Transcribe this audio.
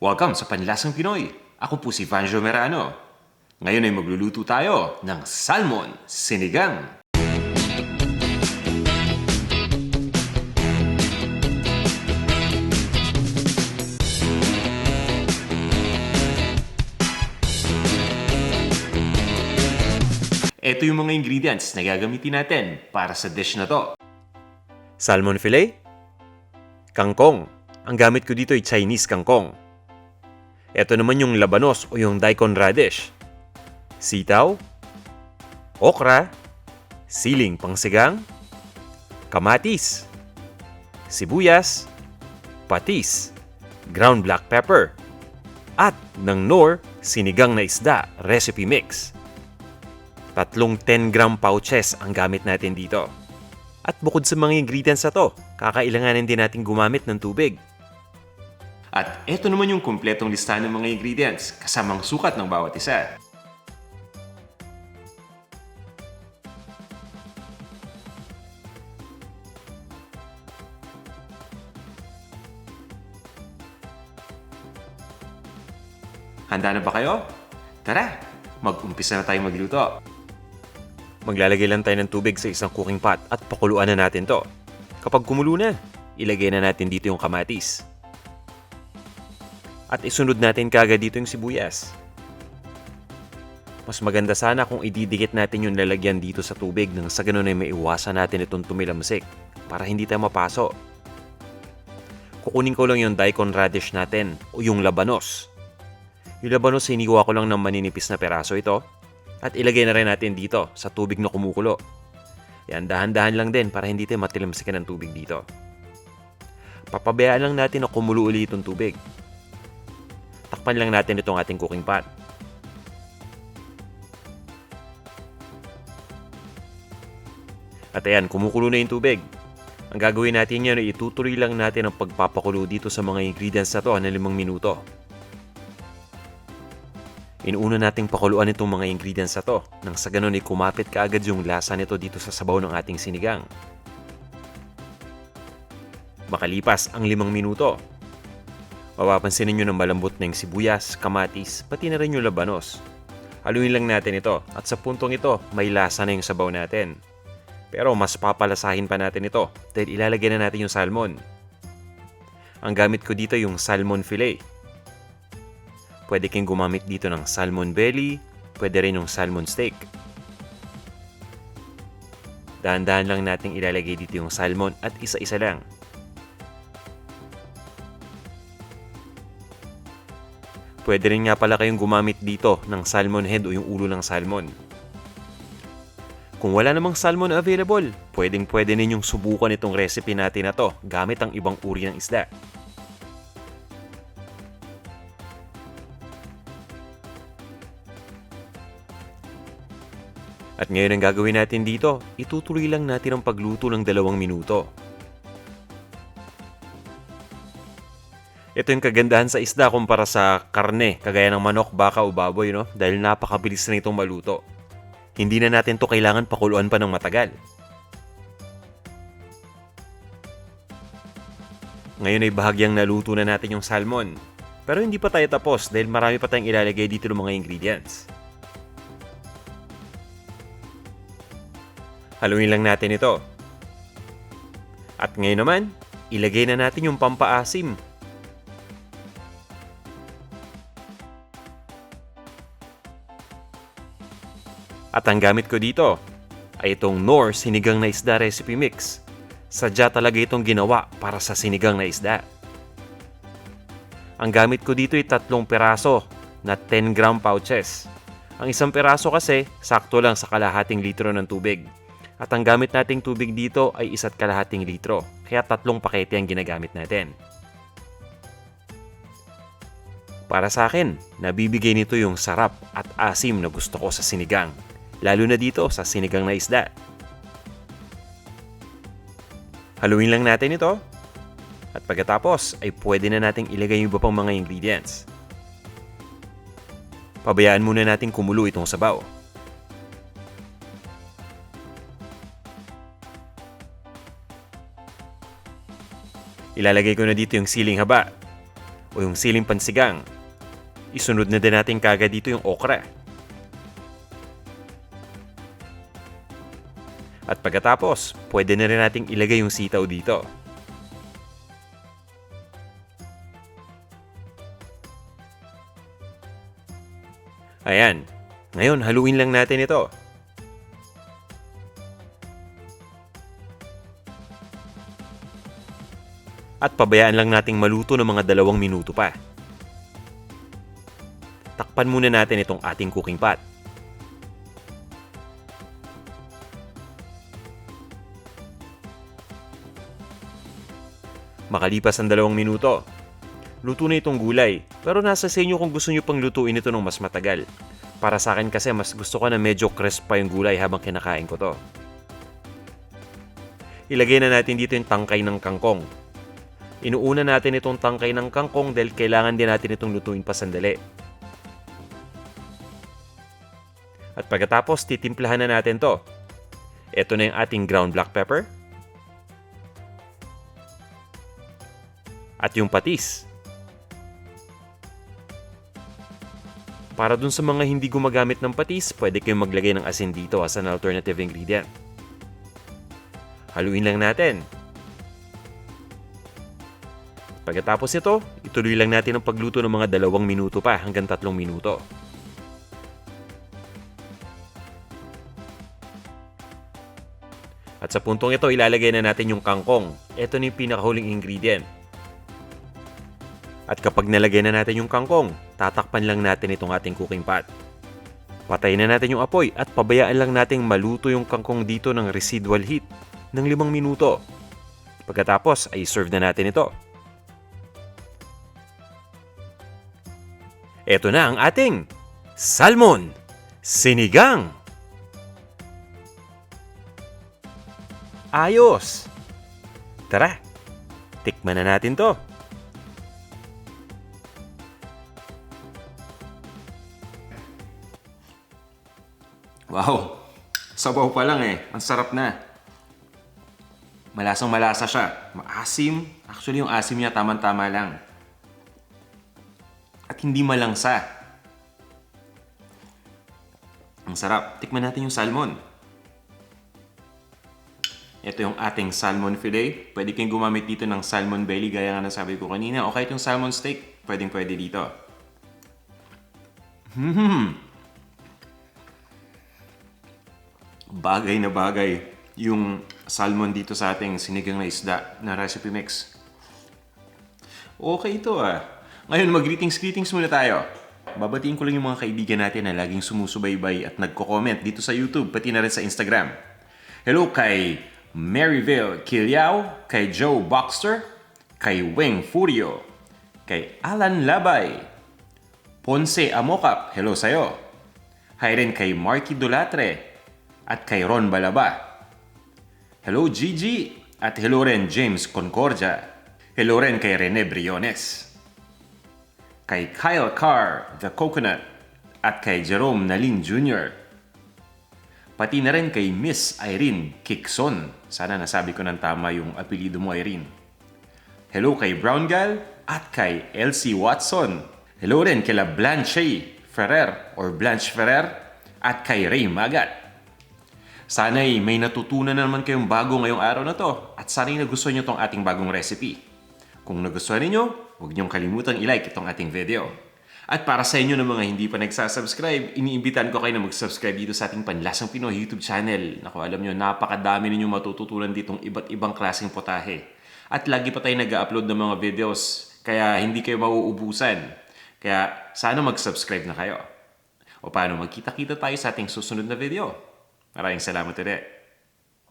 Welcome sa Panlasang Pinoy. Ako po si Vanjo Merano. Ngayon ay magluluto tayo ng salmon sinigang. Ito yung mga ingredients na gagamitin natin para sa dish na to. Salmon fillet, kangkong. Ang gamit ko dito ay Chinese kangkong. Ito naman yung labanos o yung daikon radish. Sitaw, okra, siling pangsigang, kamatis, sibuyas, patis, ground black pepper, at ng Knorr sinigang na isda recipe mix. Tatlong 10-gram pouches ang gamit natin dito. At bukod sa mga ingredients na to, kakailanganin din natin gumamit ng tubig. At ito naman yung kumpletong listahan ng mga ingredients kasamang sukat ng bawat isa. Handa na ba kayo? Tara, mag-umpisa na tayong magluto. Maglalagay lang tayo ng tubig sa isang cooking pot at pakuluan na natin to. Kapag kumulo na, ilagay na natin dito yung kamatis. At isunod natin kaagad dito yung sibuyas. Mas maganda sana kung ididikit natin yung lalagyan dito sa tubig nang sa ganun ay maiwasan natin itong tumilamsik para hindi tayo mapaso. Kukunin ko lang yung daikon radish natin o yung labanos. Yung labanos hiniwa ko lang ng maninipis na peraso ito. At ilagay na rin natin dito sa tubig na kumukulo. Yan, dahan-dahan lang din para hindi tayo matilamsikan ng tubig dito. Papabayaan lang natin na kumulo ulit itong tubig. Takpan lang natin itong ating cooking pot. At ayan, kumukulo na yung tubig. Ang gagawin natin yan ay itutuloy lang natin ang pagpapakulo dito sa mga ingredients na to ng 5 minuto. Inuuna nating pakuluan itong mga ingredients na to nang sa ganun ay kumapit kaagad yung lasa nito dito sa sabaw ng ating sinigang. Makalipas ang 5 minuto, mapapansin ninyo na malambot na yung sibuyas, kamatis, pati na rin yung labanos. Haluin lang natin ito at sa puntong ito may lasa na yung sabaw natin. Pero mas papalasahin pa natin ito dahil ilalagay na natin yung salmon. Ang gamit ko dito yung salmon fillet. Pwede kang gumamit dito ng salmon belly, pwede rin yung salmon steak. Dahan-dahan lang nating ilalagay dito yung salmon at isa-isa lang. Pwede rin nga pala kayong gumamit dito ng salmon head o yung ulo ng salmon. Kung wala namang salmon available, pwedeng-pwede ninyong subukan itong recipe natin na to gamit ang ibang uri ng isda. At ngayon ang gagawin natin dito, itutuloy lang natin ang pagluto ng 2 minuto. Ito yung kagandahan sa isda kumpara sa karne, kagaya ng manok, baka o baboy, no? Dahil napakabilis na itong maluto. Hindi na natin to kailangan pakuluan pa ng matagal. Ngayon ay bahagyang naluto na natin yung salmon. Pero hindi pa tayo tapos dahil marami pa tayong ilalagay dito ng mga ingredients. Haluin lang natin ito. At ngayon naman, ilagay na natin yung pampaasim. At ang gamit ko dito ay itong Knorr sinigang na isda recipe mix. Sadya talaga itong ginawa para sa sinigang na isda. Ang gamit ko dito ay 3 peraso na 10-gram pouches. Ang isang peraso kasi sakto lang sa kalahating litro ng tubig. At ang gamit nating tubig dito ay 1.5 litro. Kaya 3 pakete ang ginagamit natin. Para sa akin, nabibigay nito yung sarap at asim na gusto ko sa sinigang. Lalo na dito sa sinigang na isda. Haluin lang natin ito. At pagkatapos ay pwede na nating ilagay yung iba pang mga ingredients. Pabayaan muna natin kumulo itong sabaw. Ilalagay ko na dito yung siling haba. o yung siling pansigang. Isunod na din natin kagad dito yung okra. At pagkatapos, pwede na rin nating ilagay yung sitaw dito. Ayan. Ngayon, haluin lang natin ito. At pabayaan lang nating maluto ng mga 2 minuto pa. Takpan muna natin itong ating cooking pot. Makalipas ang 2 minuto, luto na itong gulay. Pero nasa sa inyo kung gusto nyo pang lutuin ito ng mas matagal. Para sa akin kasi mas gusto ko na medyo crisp pa yung gulay habang kinakain ko to. Ilagay na natin dito yung tangkay ng kangkong. Inuuna natin itong tangkay ng kangkong dahil kailangan din natin itong lutuin pa sandali. At pagkatapos, titimplahan na natin to. Ito na yung ating ground black pepper. At yung patis. Para dun sa mga hindi gumagamit ng patis, pwede kayong maglagay ng asin dito as an alternative ingredient. Haluin lang natin. Pagkatapos ito, ituloy lang natin ang pagluto ng mga 2 minuto pa hanggang 3 minuto. At sa puntong ito, ilalagay na natin yung kangkong. Ito na yung pinakahuling ingredient. At kapag nalagay na natin yung kangkong, tatakpan lang natin itong ating cooking pot. Patayin na natin yung apoy at pabayaan lang nating maluto yung kangkong dito ng residual heat ng 5 minuto. Pagkatapos ay serve na natin ito. Ito na ang ating salmon sinigang. Ayos! Tara, tikman na natin to. Wow! Sabaw pa lang eh. Ang sarap na. Malasang malasa siya. Maasim. Actually, yung asim niya tamang-tama lang. At hindi malangsa. Ang sarap. Tikman natin yung salmon. Ito yung ating salmon fillet. Pwede kayong gumamit dito ng salmon belly gaya nga nasabi ko kanina. O kahit yung salmon steak, pwedeng-pwede dito. Bagay na bagay yung salmon dito sa ating sinigang na isda na recipe mix. Okay ito ah. Ngayon mag-greetings muna tayo. Babatiin ko lang yung mga kaibigan natin na laging sumusubaybay at nagko-comment dito sa YouTube pati na rin sa Instagram. Hello kay Maryville Kilyao, kay Joe Boxster, kay Weng Furio, kay Alan Labay, Ponce Amokap, hello sa'yo. Hi rin kay Marky Dolatre at kay Ron Balaba. Hello Gigi at hello rin James Concordia. Hello rin kay Rene Briones. Kay Kyle Carr, The Coconut at kay Jerome Nalin Jr. Pati na rin kay Miss Irene Kikson. Sana nasabi ko ng tama yung apelido mo, Irene. Hello kay Brown Gal at kay Elsie Watson. Hello rin kila Blanche Ferrer or Blanche Ferrer at kay Ray Magat. Sana'y may natutunan na naman kayong bago ngayong araw na to at sana'y nagustuhan nyo tong ating bagong recipe. Kung nagustuhan ninyo, huwag nyong kalimutang i-like itong ating video. At para sa inyo ng mga hindi pa nagsasubscribe, iniimbitan ko kayo na mag-subscribe dito sa ating Panlasang Pinoy YouTube channel. Naku, alam nyo, napakadami ninyong matututunan ditong iba't ibang klaseng potahe. At lagi pa tayo nag-upload ng mga videos, kaya hindi kayo mauubusan. Kaya sana mag-subscribe na kayo. O paano, magkita-kita tayo sa ating susunod na video. Maraming salamat ulit.